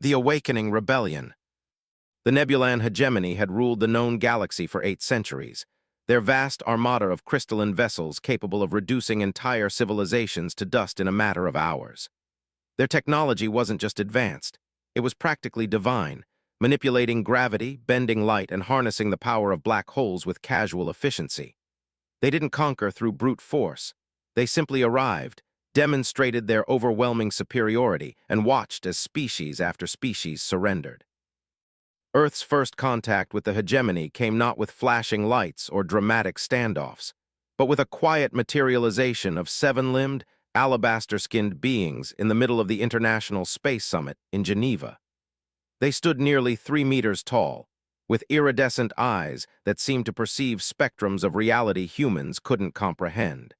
The Awakening Rebellion. The Nebulan hegemony had ruled the known galaxy for 8 centuries, their vast armada of crystalline vessels capable of reducing entire civilizations to dust in a matter of hours. Their technology wasn't just advanced, it was practically divine, manipulating gravity, bending light, and harnessing the power of black holes with casual efficiency. They didn't conquer through brute force. They simply arrived, demonstrated their overwhelming superiority, and watched as species after species surrendered. Earth's first contact with the hegemony came not with flashing lights or dramatic standoffs, but with a quiet materialization of 7-limbed, alabaster-skinned beings in the middle of the International Space Summit in Geneva. They stood nearly 3 meters tall, with iridescent eyes that seemed to perceive spectrums of reality humans couldn't comprehend.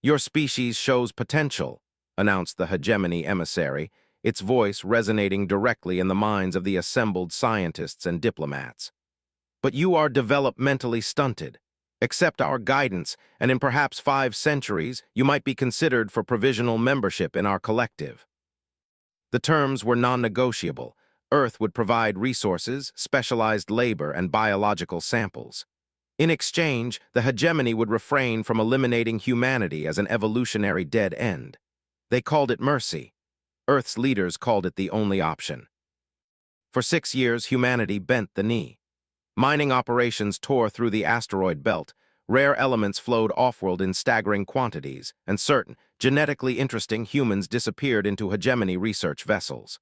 "Your species shows potential," announced the hegemony emissary, its voice resonating directly in the minds of the assembled scientists and diplomats. "But you are developmentally stunted. Accept our guidance, and in perhaps 5 centuries, you might be considered for provisional membership in our collective." The terms were non-negotiable. Earth would provide resources, specialized labor, and biological samples. In exchange, the hegemony would refrain from eliminating humanity as an evolutionary dead end. They called it mercy. Earth's leaders called it the only option. For 6 years, humanity bent the knee. Mining operations tore through the asteroid belt, rare elements flowed offworld in staggering quantities, and certain, genetically interesting humans disappeared into hegemony research vessels.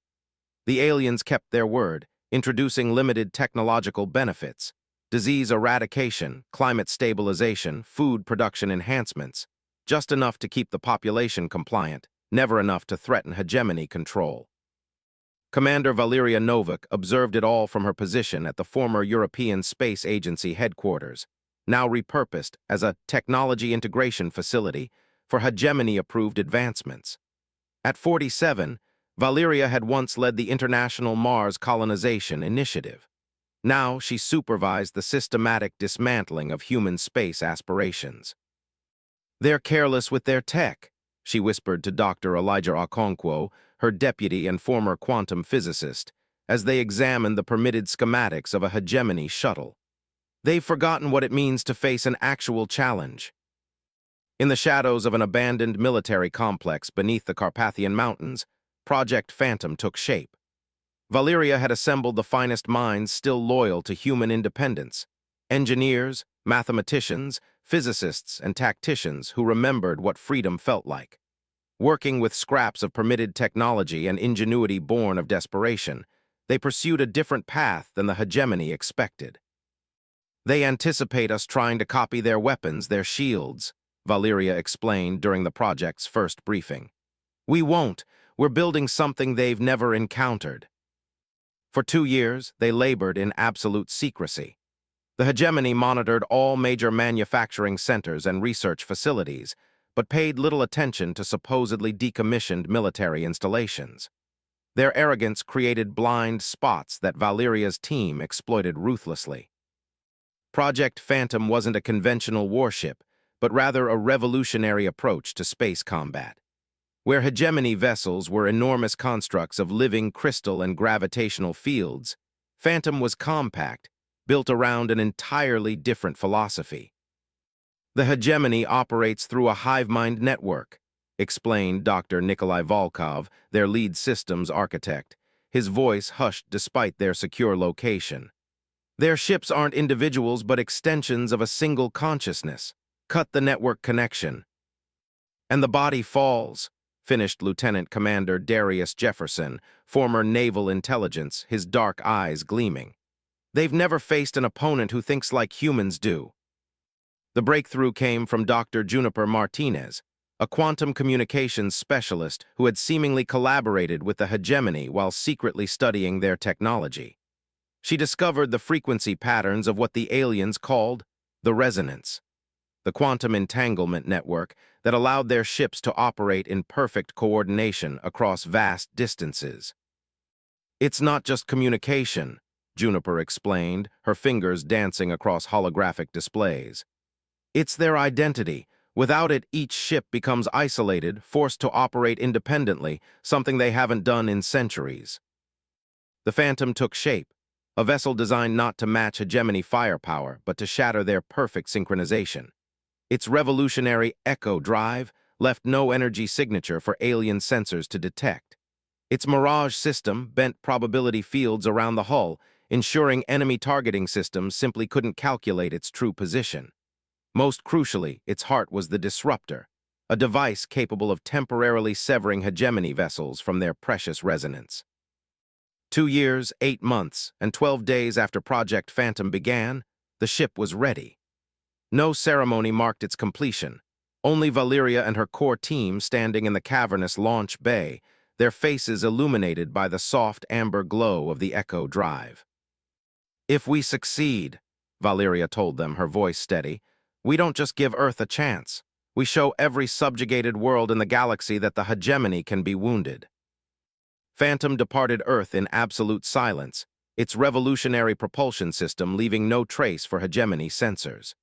The aliens kept their word, introducing limited technological benefits, disease eradication, climate stabilization, food production enhancements, just enough to keep the population compliant, never enough to threaten hegemony control. Commander Valeria Novak observed it all from her position at the former European Space Agency headquarters, now repurposed as a technology integration facility for hegemony-approved advancements. At 47, Valeria had once led the International Mars Colonization Initiative. Now she supervised the systematic dismantling of human space aspirations. "They're careless with their tech," she whispered to Dr. Elijah Okonkwo, her deputy and former quantum physicist, as they examined the permitted schematics of a hegemony shuttle. "They've forgotten what it means to face an actual challenge." In the shadows of an abandoned military complex beneath the Carpathian Mountains, Project Phantom took shape. Valeria had assembled the finest minds still loyal to human independence: engineers, mathematicians, physicists, and tacticians who remembered what freedom felt like. Working with scraps of permitted technology and ingenuity born of desperation, they pursued a different path than the hegemony expected. "They anticipate us trying to copy their weapons, their shields," Valeria explained during the project's first briefing. "We won't. We're building something they've never encountered." For 2 years, they labored in absolute secrecy. The hegemony monitored all major manufacturing centers and research facilities, but paid little attention to supposedly decommissioned military installations. Their arrogance created blind spots that Valeria's team exploited ruthlessly. Project Phantom wasn't a conventional warship, but rather a revolutionary approach to space combat. Where hegemony vessels were enormous constructs of living crystal and gravitational fields, Phantom was compact, built around an entirely different philosophy. "The hegemony operates through a hive-mind network," explained Dr. Nikolai Volkov, their lead systems architect, his voice hushed despite their secure location. "Their ships aren't individuals but extensions of a single consciousness. Cut the network connection." "And the body falls," finished Lieutenant Commander Darius Jefferson, former Naval Intelligence, his dark eyes gleaming. "They've never faced an opponent who thinks like humans do." The breakthrough came from Dr. Juniper Martinez, a quantum communications specialist who had seemingly collaborated with the hegemony while secretly studying their technology. She discovered the frequency patterns of what the aliens called the resonance, the quantum entanglement network that allowed their ships to operate in perfect coordination across vast distances. "It's not just communication," Juniper explained, her fingers dancing across holographic displays. "It's their identity. Without it, each ship becomes isolated, forced to operate independently, something they haven't done in centuries." The Phantom took shape, a vessel designed not to match hegemony firepower, but to shatter their perfect synchronization. Its revolutionary echo drive left no energy signature for alien sensors to detect. Its Mirage system bent probability fields around the hull, ensuring enemy targeting systems simply couldn't calculate its true position. Most crucially, its heart was the Disruptor, a device capable of temporarily severing hegemony vessels from their precious resonance. 2 years, 8 months, and 12 days after Project Phantom began, the ship was ready. No ceremony marked its completion. Only Valeria and her core team standing in the cavernous launch bay, their faces illuminated by the soft amber glow of the Echo drive. "If we succeed," Valeria told them, her voice steady, "we don't just give Earth a chance. We show every subjugated world in the galaxy that the hegemony can be wounded." Phantom departed Earth in absolute silence, its revolutionary propulsion system leaving no trace for hegemony sensors.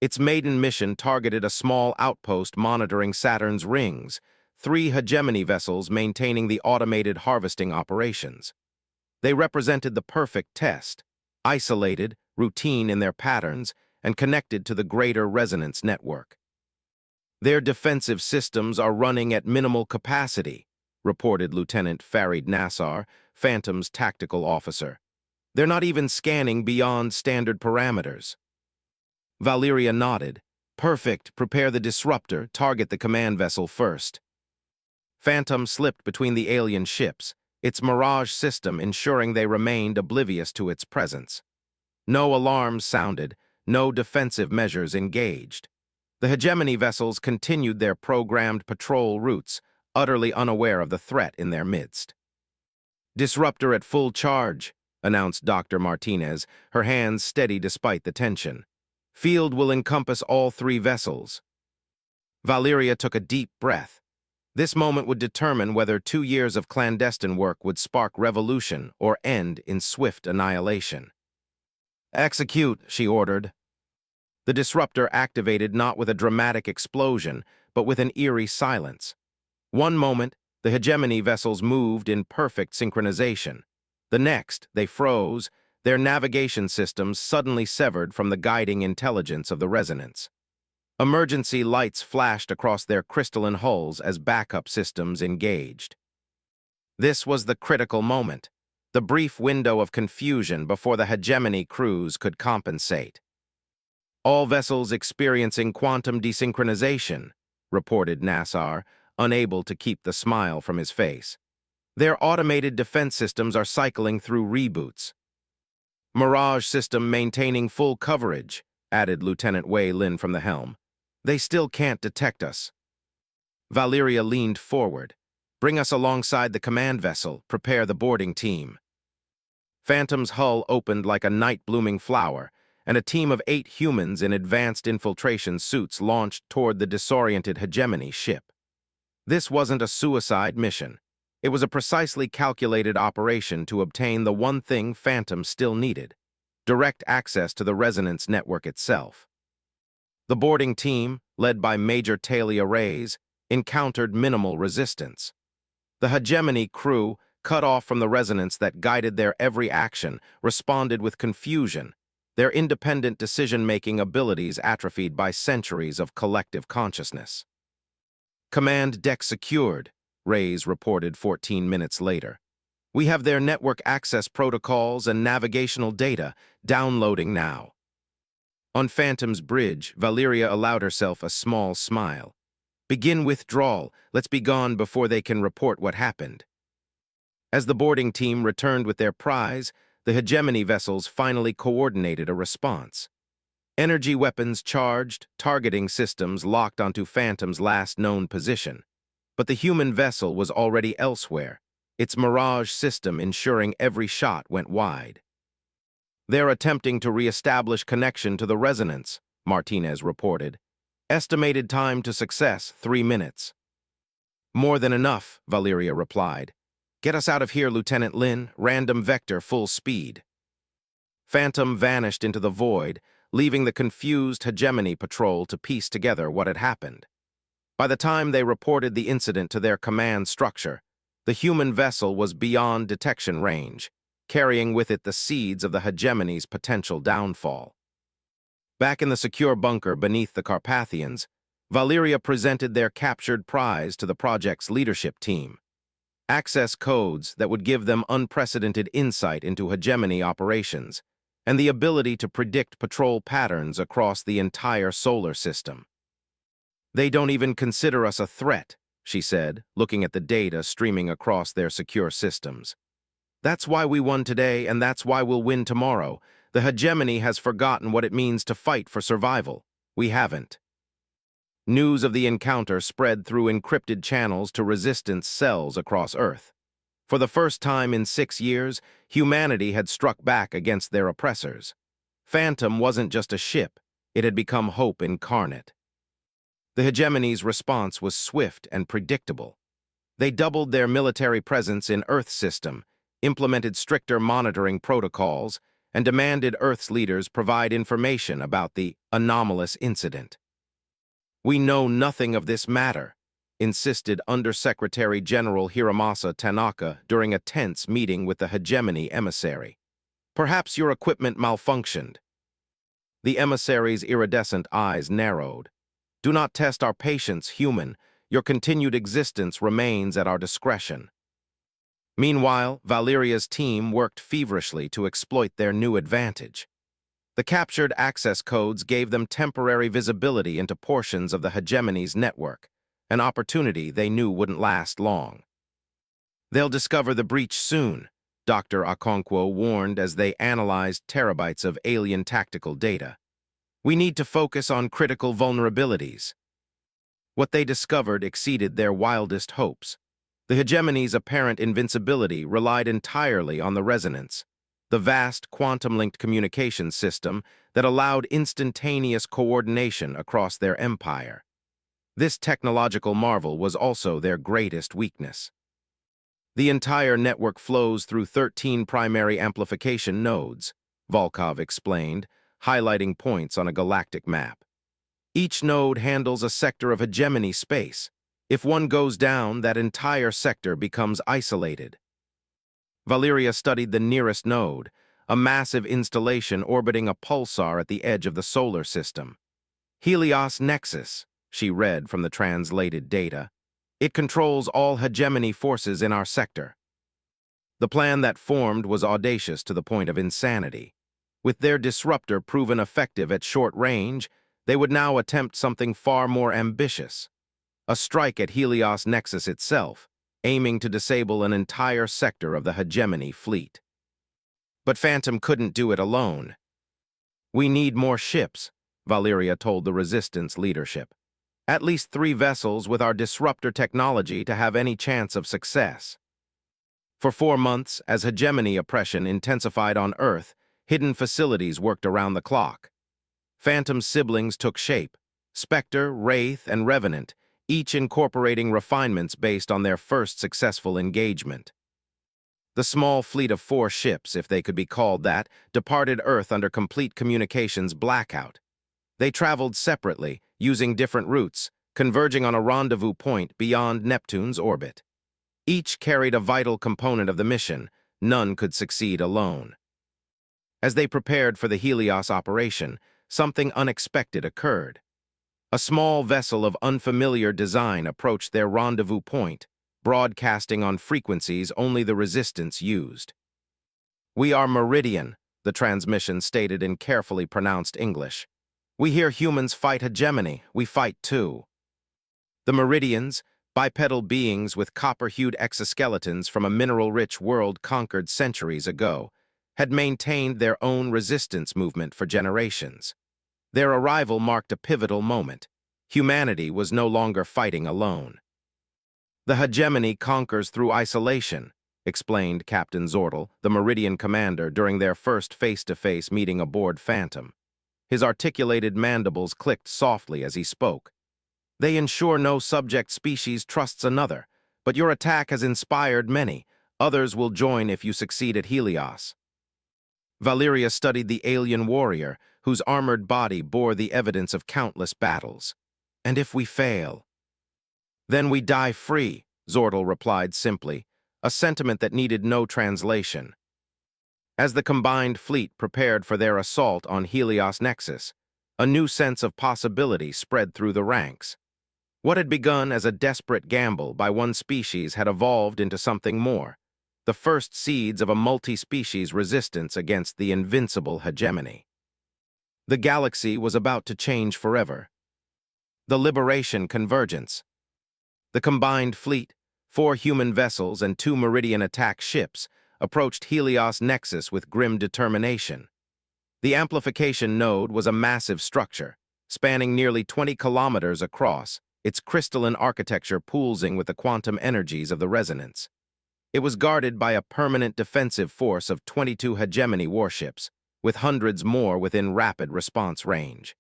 Its maiden mission targeted a small outpost monitoring Saturn's rings, 3 hegemony vessels maintaining the automated harvesting operations. They represented the perfect test, isolated, routine in their patterns, and connected to the greater resonance network. "Their defensive systems are running at minimal capacity," reported Lieutenant Farid Nassar, Phantom's tactical officer. "They're not even scanning beyond standard parameters." Valeria nodded. "Perfect. Prepare the Disruptor. Target the command vessel first." Phantom slipped between the alien ships, its Mirage system ensuring they remained oblivious to its presence. No alarms sounded, no defensive measures engaged. The hegemony vessels continued their programmed patrol routes, utterly unaware of the threat in their midst. "Disruptor at full charge," announced Dr. Martinez, her hands steady despite the tension. "Field will encompass all 3 vessels." Valeria took a deep breath. This moment would determine whether 2 years of clandestine work would spark revolution or end in swift annihilation. "Execute," she ordered. The Disruptor activated not with a dramatic explosion, but with an eerie silence. One moment, the hegemony vessels moved in perfect synchronization. The next, they froze, their navigation systems suddenly severed from the guiding intelligence of the resonance. Emergency lights flashed across their crystalline hulls as backup systems engaged. This was the critical moment, the brief window of confusion before the hegemony crews could compensate. "All vessels experiencing quantum desynchronization," reported Nassar, unable to keep the smile from his face. "Their automated defense systems are cycling through reboots." "Mirage system maintaining full coverage," added Lieutenant Wei Lin from the helm. "They still can't detect us." Valeria leaned forward. "Bring us alongside the command vessel. Prepare the boarding team." Phantom's hull opened like a night-blooming flower, and a team of 8 humans in advanced infiltration suits launched toward the disoriented hegemony ship. This wasn't a suicide mission. It was a precisely calculated operation to obtain the one thing Phantom still needed: direct access to the resonance network itself. The boarding team, led by Major Talia Reyes, encountered minimal resistance. The hegemony crew, cut off from the resonance that guided their every action, responded with confusion, their independent decision-making abilities atrophied by centuries of collective consciousness. "Command deck secured," Reyes reported 14 minutes later. "We have their network access protocols and navigational data downloading now." On Phantom's bridge, Valeria allowed herself a small smile. "Begin withdrawal. Let's be gone before they can report what happened." As the boarding team returned with their prize, the hegemony vessels finally coordinated a response. Energy weapons charged, targeting systems locked onto Phantom's last known position. But the human vessel was already elsewhere, its Mirage system ensuring every shot went wide. "They're attempting to re-establish connection to the resonance," Martinez reported. "Estimated time to success, 3 minutes." "More than enough," Valeria replied. "Get us out of here, Lieutenant Lin. Random vector, full speed." Phantom vanished into the void, leaving the confused hegemony patrol to piece together what had happened. By the time they reported the incident to their command structure, the human vessel was beyond detection range. carrying with it the seeds of the hegemony's potential downfall. Back in the secure bunker beneath the Carpathians, Valyria presented their captured prize to the project's leadership team. Access codes that would give them unprecedented insight into hegemony operations and the ability to predict patrol patterns across the entire solar system. "They don't even consider us a threat," she said, looking at the data streaming across their secure systems. "That's why we won today, and that's why we'll win tomorrow. The hegemony has forgotten what it means to fight for survival. We haven't." News of the encounter spread through encrypted channels to resistance cells across Earth. For the first time in 6 years, humanity had struck back against their oppressors. Phantom wasn't just a ship, it had become hope incarnate. The hegemony's response was swift and predictable. They doubled their military presence in Earth's system, implemented stricter monitoring protocols, and demanded Earth's leaders provide information about the anomalous incident. "We know nothing of this matter," insisted Undersecretary General Hiramasa Tanaka during a tense meeting with the hegemony emissary. "Perhaps your equipment malfunctioned." The emissary's iridescent eyes narrowed. "Do not test our patience, human. Your continued existence remains at our discretion." Meanwhile, Valyria's team worked feverishly to exploit their new advantage. The captured access codes gave them temporary visibility into portions of the hegemony's network, an opportunity they knew wouldn't last long. "They'll discover the breach soon," Dr. Okonkwo warned as they analyzed terabytes of alien tactical data. "We need to focus on critical vulnerabilities." What they discovered exceeded their wildest hopes. The hegemony's apparent invincibility relied entirely on the resonance, the vast quantum-linked communications system that allowed instantaneous coordination across their empire. This technological marvel was also their greatest weakness. "The entire network flows through 13 primary amplification nodes," Volkov explained, highlighting points on a galactic map. "Each node handles a sector of hegemony space. If one goes down, that entire sector becomes isolated." Valyria studied the nearest node, a massive installation orbiting a pulsar at the edge of the solar system. "Helios Nexus," she read from the translated data. "It controls all hegemony forces in our sector." The plan that formed was audacious to the point of insanity. With their disruptor proven effective at short range, they would now attempt something far more ambitious: a strike at Helios Nexus itself, aiming to disable an entire sector of the hegemony fleet. But Phantom couldn't do it alone. "We need more ships," Valyria told the Resistance leadership. "At least 3 vessels with our disruptor technology to have any chance of success." For 4 months, as hegemony oppression intensified on Earth, hidden facilities worked around the clock. Phantom's siblings took shape: Spectre, Wraith, and Revenant, each incorporating refinements based on their first successful engagement. The small fleet of 4 ships, if they could be called that, departed Earth under complete communications blackout. They traveled separately, using different routes, converging on a rendezvous point beyond Neptune's orbit. Each carried a vital component of the mission. None could succeed alone. As they prepared for the Helios operation, something unexpected occurred. A small vessel of unfamiliar design approached their rendezvous point, broadcasting on frequencies only the Resistance used. "We are Meridian," the transmission stated in carefully pronounced English. "We hear humans fight hegemony. We fight too." The Meridians, bipedal beings with copper-hued exoskeletons from a mineral-rich world conquered centuries ago, had maintained their own resistance movement for generations. Their arrival marked a pivotal moment. Humanity was no longer fighting alone. "The hegemony conquers through isolation," explained Captain Zordel, the Meridian commander, during their first face-to-face meeting aboard Phantom. His articulated mandibles clicked softly as he spoke. "They ensure no subject species trusts another, but your attack has inspired many. Others will join if you succeed at Helios." Valyria studied the alien warrior, whose armored body bore the evidence of countless battles. "And if we fail?" "Then we die free," Zordel replied simply, a sentiment that needed no translation. As the combined fleet prepared for their assault on Helios Nexus, a new sense of possibility spread through the ranks. What had begun as a desperate gamble by one species had evolved into something more, the first seeds of a multi-species resistance against the invincible hegemony. The galaxy was about to change forever. The Liberation Convergence. The combined fleet, 4 human vessels and 2 Meridian attack ships, approached Helios Nexus with grim determination. The amplification node was a massive structure, spanning nearly 20 kilometers across, its crystalline architecture pulsing with the quantum energies of the resonance. It was guarded by a permanent defensive force of 22 hegemony warships, with hundreds more within rapid response range.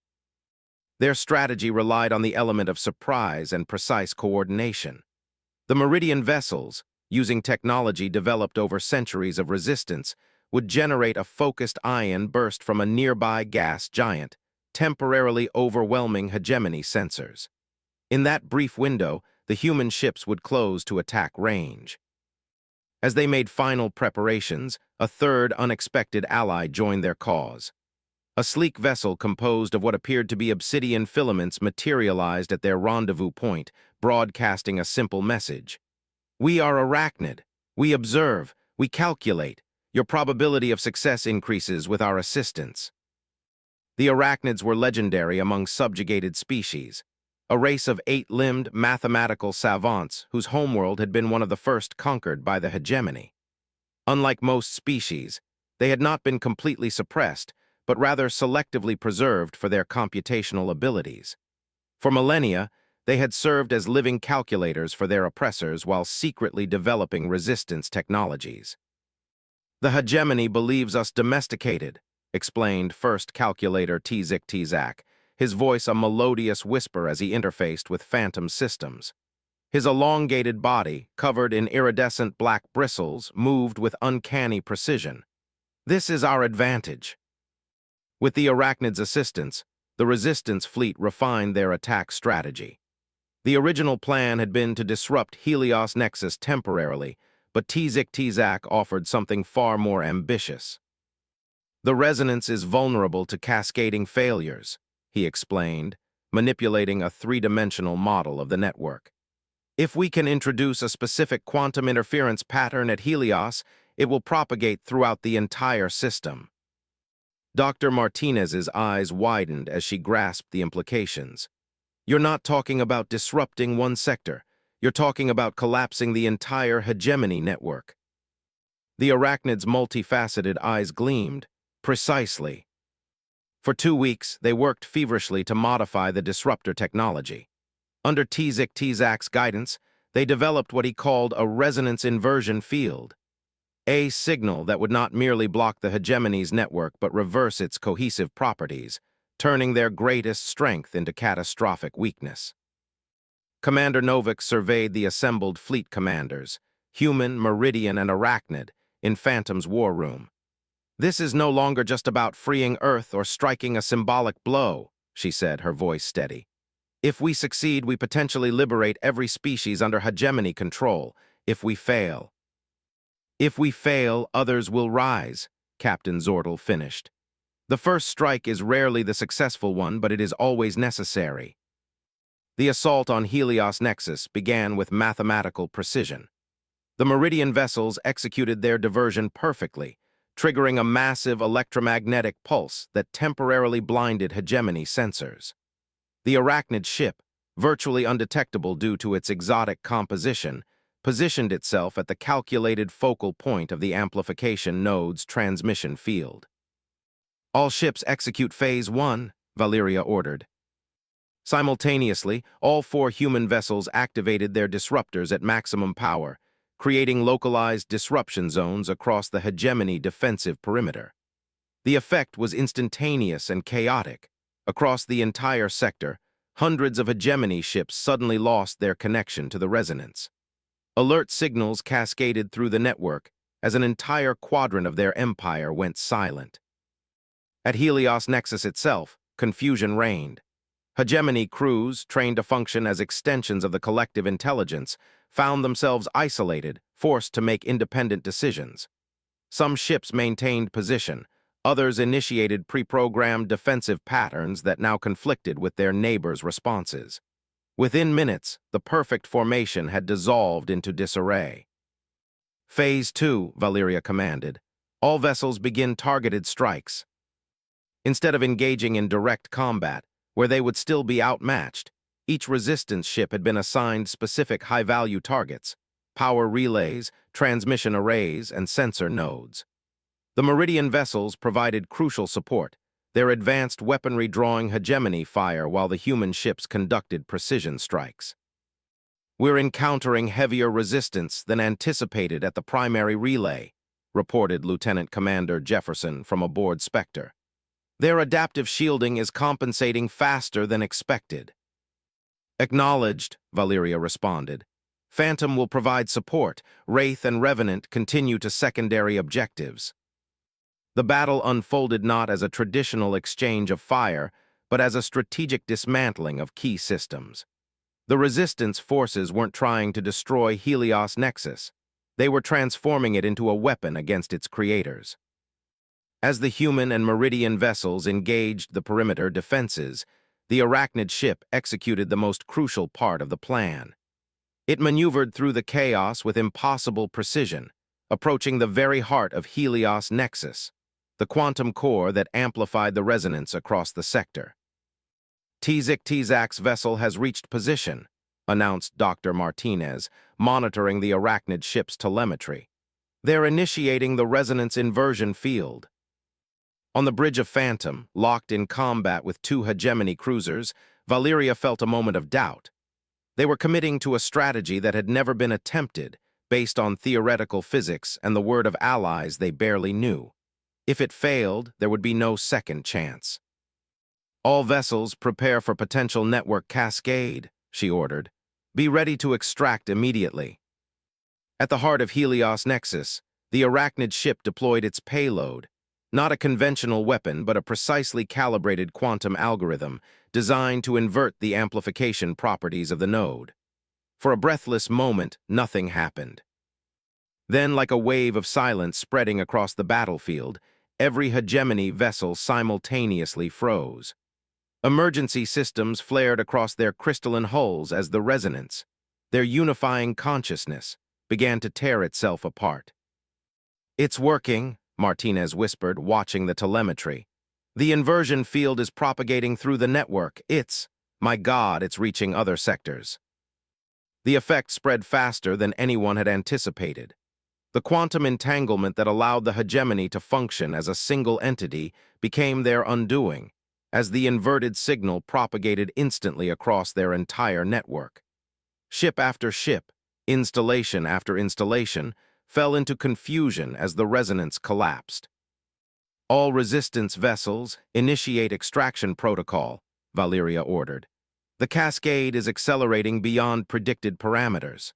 Their strategy relied on the element of surprise and precise coordination. The Meridian vessels, using technology developed over centuries of resistance, would generate a focused ion burst from a nearby gas giant, temporarily overwhelming hegemony sensors. In that brief window, the human ships would close to attack range. As they made final preparations, a third unexpected ally joined their cause. A sleek vessel composed of what appeared to be obsidian filaments materialized at their rendezvous point, broadcasting a simple message. "We are arachnid. We observe. We calculate. Your probability of success increases with our assistance." The arachnids were legendary among subjugated species, a race of 8-limbed mathematical savants whose homeworld had been one of the first conquered by the hegemony. Unlike most species, they had not been completely suppressed, but rather selectively preserved for their computational abilities. For millennia, they had served as living calculators for their oppressors while secretly developing resistance technologies. "The hegemony believes us domesticated," explained first calculator Tzak, his voice a melodious whisper as he interfaced with phantom systems. His elongated body, covered in iridescent black bristles, moved with uncanny precision. "This is our advantage." With the arachnid's assistance, the resistance fleet refined their attack strategy. The original plan had been to disrupt Helios Nexus temporarily, but Tzak offered something far more ambitious. "The resonance is vulnerable to cascading failures," he explained, manipulating a 3-dimensional model of the network. "If we can introduce a specific quantum interference pattern at Helios, it will propagate throughout the entire system." Dr. Martinez's eyes widened as she grasped the implications. "You're not talking about disrupting one sector. You're talking about collapsing the entire hegemony network." The arachnid's multifaceted eyes gleamed. "Precisely." For 2 weeks, they worked feverishly to modify the disruptor technology. Under Tzak's guidance, they developed what he called a resonance inversion field, a signal that would not merely block the hegemony's network but reverse its cohesive properties, turning their greatest strength into catastrophic weakness. Commander Novik surveyed the assembled fleet commanders, human, Meridian, and Arachnid, in Phantom's war room. "This is no longer just about freeing Earth or striking a symbolic blow," she said, her voice steady. "If we succeed, we potentially liberate every species under hegemony control. If we fail, others will rise," Captain Zordel finished. "The first strike is rarely the successful one, but it is always necessary." The assault on Helios Nexus began with mathematical precision. The Meridian vessels executed their diversion perfectly, triggering a massive electromagnetic pulse that temporarily blinded hegemony sensors. The arachnid ship, virtually undetectable due to its exotic composition, positioned itself at the calculated focal point of the amplification node's transmission field. "All ships execute Phase 1, Valeria ordered. Simultaneously, all 4 human vessels activated their disruptors at maximum power, creating localized disruption zones across the hegemony defensive perimeter. The effect was instantaneous and chaotic. Across the entire sector, hundreds of hegemony ships suddenly lost their connection to the resonance. Alert signals cascaded through the network as an entire quadrant of their empire went silent. At Helios Nexus itself, confusion reigned. Hegemony crews, trained to function as extensions of the collective intelligence, found themselves isolated, forced to make independent decisions. Some ships maintained position, others initiated pre-programmed defensive patterns that now conflicted with their neighbors' responses. Within minutes, the perfect formation had dissolved into disarray. Phase 2, Valeria commanded. All vessels begin targeted strikes. Instead of engaging in direct combat, where they would still be outmatched, each resistance ship had been assigned specific high-value targets: power relays, transmission arrays, and sensor nodes. The Meridian vessels provided crucial support, their advanced weaponry drawing hegemony fire while the human ships conducted precision strikes. "We're encountering heavier resistance than anticipated at the primary relay," reported Lieutenant Commander Jefferson from aboard Spectre. "Their adaptive shielding is compensating faster than expected." "Acknowledged," Valeria responded. "Phantom will provide support. Wraith and Revenant continue to secondary objectives." The battle unfolded not as a traditional exchange of fire, but as a strategic dismantling of key systems. The Resistance forces weren't trying to destroy Helios Nexus. They were transforming it into a weapon against its creators. As the human and Meridian vessels engaged the perimeter defenses, the Arachnid ship executed the most crucial part of the plan. It maneuvered through the chaos with impossible precision, approaching the very heart of Helios Nexus, the quantum core that amplified the resonance across the sector. "Tzik's vessel has reached position," announced Dr. Martinez, monitoring the Arachnid ship's telemetry. "They're initiating the resonance inversion field." On the bridge of Phantom, locked in combat with two hegemony cruisers, Valeria felt a moment of doubt. They were committing to a strategy that had never been attempted, based on theoretical physics and the word of allies they barely knew. If it failed, there would be no second chance. "All vessels prepare for potential network cascade," she ordered. "Be ready to extract immediately." At the heart of Helios Nexus, the Arachnid ship deployed its payload, not a conventional weapon, but a precisely calibrated quantum algorithm designed to invert the amplification properties of the node. For a breathless moment, nothing happened. Then, like a wave of silence spreading across the battlefield, every hegemony vessel simultaneously froze. Emergency systems flared across their crystalline hulls as the resonance, their unifying consciousness, began to tear itself apart. "It's working," Martinez whispered, watching the telemetry. "The inversion field is propagating through the network. My God, it's reaching other sectors." The effect spread faster than anyone had anticipated. The quantum entanglement that allowed the hegemony to function as a single entity became their undoing, as the inverted signal propagated instantly across their entire network. Ship after ship, installation after installation, fell into confusion as the resonance collapsed. "All resistance vessels, initiate extraction protocol," Valeria ordered. "The cascade is accelerating beyond predicted parameters."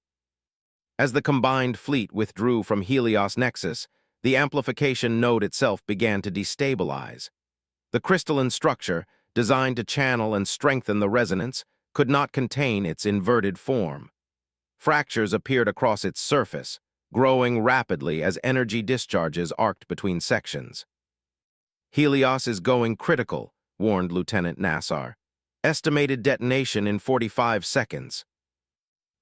As the combined fleet withdrew from Helios Nexus, the amplification node itself began to destabilize. The crystalline structure, designed to channel and strengthen the resonance, could not contain its inverted form. Fractures appeared across its surface, growing rapidly as energy discharges arced between sections. "Helios is going critical," warned Lieutenant Nassar. "Estimated detonation in 45 seconds.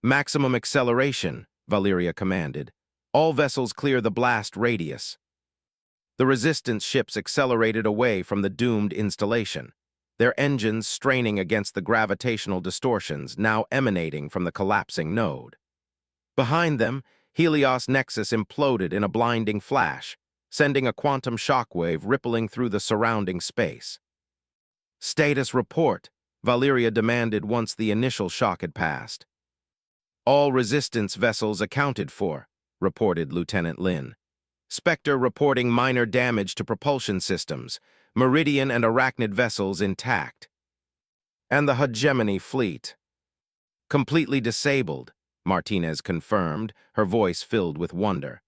"Maximum acceleration," Valeria commanded. "All vessels clear the blast radius." The resistance ships accelerated away from the doomed installation, their engines straining against the gravitational distortions now emanating from the collapsing node. Behind them, Helios Nexus imploded in a blinding flash, sending a quantum shockwave rippling through the surrounding space. "Status report," Valeria demanded once the initial shock had passed. "All resistance vessels accounted for," reported Lieutenant Lin. "Spectre reporting minor damage to propulsion systems, Meridian and Arachnid vessels intact. And the hegemony fleet." "Completely disabled," Martinez confirmed, her voice filled with wonder.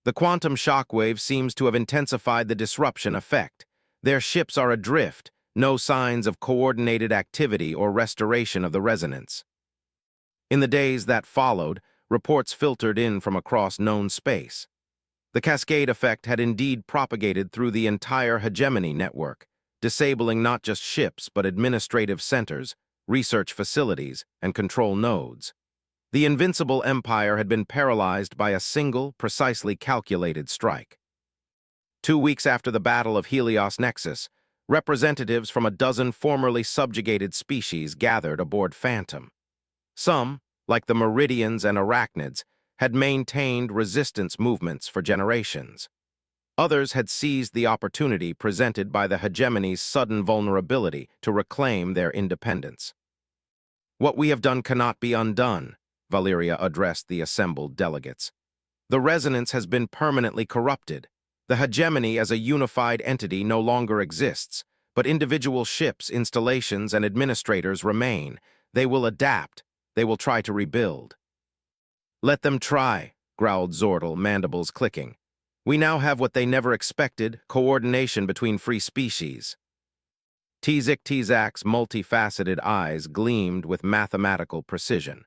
"The quantum shockwave seems to have intensified the disruption effect. Their ships are adrift, no signs of coordinated activity or restoration of the resonance." In the days that followed, reports filtered in from across known space. The cascade effect had indeed propagated through the entire hegemony network, disabling not just ships but administrative centers, research facilities, and control nodes. The invincible empire had been paralyzed by a single, precisely calculated strike. 2 weeks after the Battle of Helios Nexus, representatives from a dozen formerly subjugated species gathered aboard Phantom. Some, like the Meridians and Arachnids, had maintained resistance movements for generations. Others had seized the opportunity presented by the hegemony's sudden vulnerability to reclaim their independence. "What we have done cannot be undone," Valeria addressed the assembled delegates. "The resonance has been permanently corrupted. The hegemony as a unified entity no longer exists, but individual ships, installations, and administrators remain. They will adapt. They will try to rebuild." "Let them try," growled Zordal, mandibles clicking. "We now have what they never expected, coordination between free species." Tzik's multifaceted eyes gleamed with mathematical precision.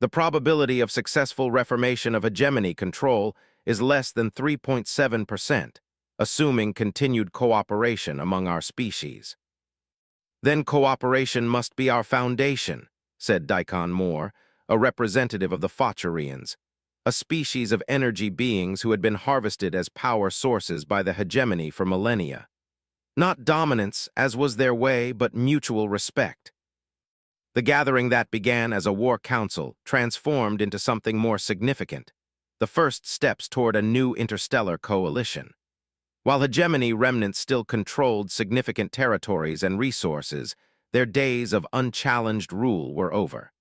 "The probability of successful reformation of hegemony control is less than 3.7%, assuming continued cooperation among our species." "Then cooperation must be our foundation," said Daikon Moore, a representative of the Futurians, a species of energy beings who had been harvested as power sources by the hegemony for millennia. Not dominance, as was their way, but mutual respect. The gathering that began as a war council transformed into something more significant, the first steps toward a new interstellar coalition. While hegemony remnants still controlled significant territories and resources, their days of unchallenged rule were over.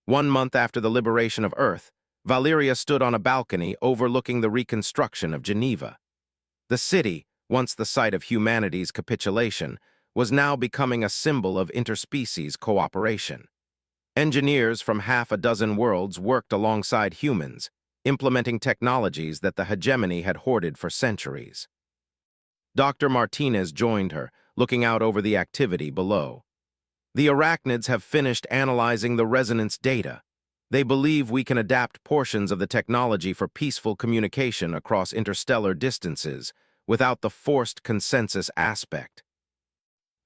1 month after the liberation of Earth, Valeria stood on a balcony overlooking the reconstruction of Geneva. The city, once the site of humanity's capitulation, was now becoming a symbol of interspecies cooperation. Engineers from half a dozen worlds worked alongside humans, implementing technologies that the hegemony had hoarded for centuries. Dr. Martinez joined her, looking out over the activity below. "The Arachnids have finished analyzing the resonance data. They believe we can adapt portions of the technology for peaceful communication across interstellar distances without the forced consensus aspect."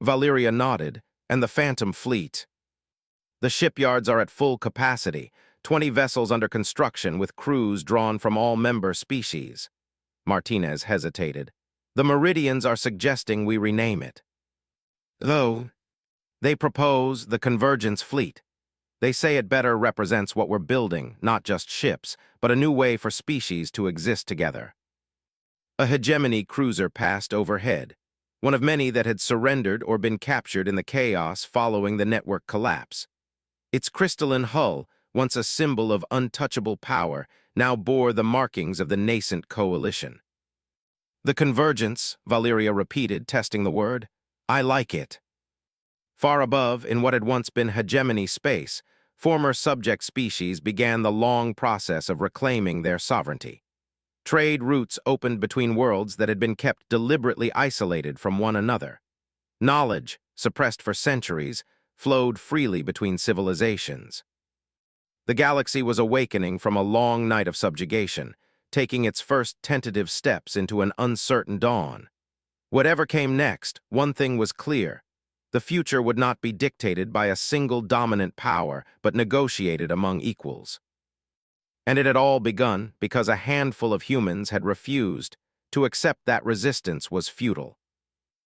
Valeria nodded, "And the Phantom Fleet?" "The shipyards are at full capacity, 20 vessels under construction with crews drawn from all member species." Martinez hesitated. "The Meridians are suggesting we rename it." "Though, they propose the Convergence Fleet. They say it better represents what we're building, not just ships, but a new way for species to exist together." A hegemony cruiser passed overhead, one of many that had surrendered or been captured in the chaos following the network collapse. Its crystalline hull, once a symbol of untouchable power, now bore the markings of the nascent coalition. "The Convergence," Valeria repeated, testing the word. "I like it." Far above, in what had once been hegemony space, former subject species began the long process of reclaiming their sovereignty. Trade routes opened between worlds that had been kept deliberately isolated from one another. Knowledge, suppressed for centuries, flowed freely between civilizations. The galaxy was awakening from a long night of subjugation, taking its first tentative steps into an uncertain dawn. Whatever came next, one thing was clear. The future would not be dictated by a single dominant power, but negotiated among equals. And it had all begun because a handful of humans had refused to accept that resistance was futile.